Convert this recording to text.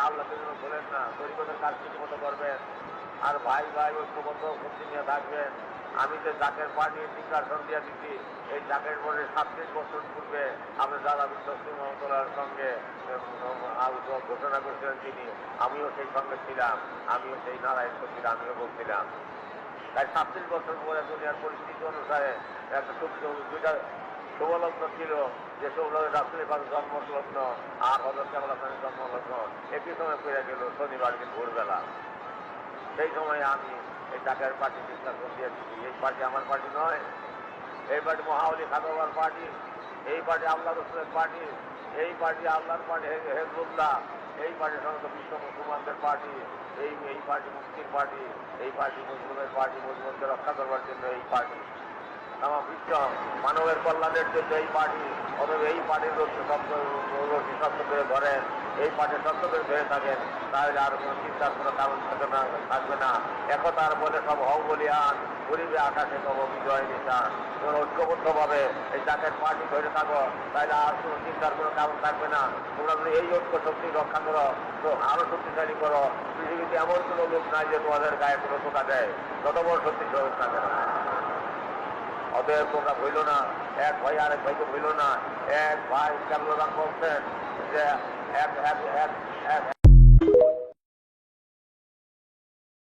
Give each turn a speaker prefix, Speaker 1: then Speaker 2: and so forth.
Speaker 1: আল্লাহকে যেন বলেন না, তরিকতের কাজ ঠিক মতো করবেন, আর ভাই ভাই ঐক্যবদ্ধ ভর্তি নিয়ে থাকবেন। আমি যে জাকের পার্টি ডিক্লারেশন দিয়ে দিচ্ছি, এই জাকের পরে 37 বছর পূর্বে আপনি দাদা বিশ্বস্ত মহতলার সঙ্গে ঘোষণা করেছিলেন তিনি, আমিও সেই সঙ্গে ছিলাম, আমিও সেই নারায়ণ ছিলাম, আমিও বলছিলাম। তাই 37 বছর পরে দুনিয়ার পরিস্থিতি অনুসারে একটা দুইটা শুভলগ্ন ছিল, যে শুভলগ্ন রাসূলের পাক জন্মলগ্ন আর হযরত কেবল হাসানের জন্মলগ্ন একই সময় পেয়ে গেল শনিবার দিন ভোরবেলা। সেই সময় আমি এই জাকের পার্টি ডিক্লারেশন দিয়ে দিচ্ছি, এই পার্টি আমার পার্টি নয়, এই পার্টি মহাওলি খাদবার পার্টি, এই পার্টি আল্লাহ রসুলের পার্টি, এই পার্টি আল্লাহর পার্টি হেজবুল্লাহ, এই পার্টি সমস্ত বিশ্ব মুসলমানদের পার্টি, এই পার্টি মুক্তির পার্টি, এই পার্টি মুসলিমের পার্টি, মুসলিমকে রক্ষা করবার জন্য এই পার্টি, আমার বিশ্ব মানবের কল্যাণের জন্য এই পার্টি। অথবা এই পার্টির রশি শক্ত করে ধরেন, এই পার্টির শক্ত করে ধরে থাকেন, তাহলে আর কোনো চিন্তার কোনো কারণ থাকবে না। একতার বলে সব হও বলিয়ান, গরিবে আকাশে কব বিজয় নিশান। তোমরা ঐক্যবদ্ধভাবে এই জাকের পার্টি ধরে থাকো, তাহলে আর কোনো চিন্তার কোনো কারণ থাকবে না। তোমরা যদি এই ঐক্য শক্তি রক্ষা করো, তো আরো শক্তিশালী করো। পৃথিবীতে এমন কোনো লোক নাই যে তোমাদের গায়ে কোনো টোকা দেয়, যত বড় শক্তিশালী হোক না কেন। অতএব তোমরা ভইল না, এক ভাই আরেক ভাইকে ভইল না। এক ভাই কেমন বলছেন যে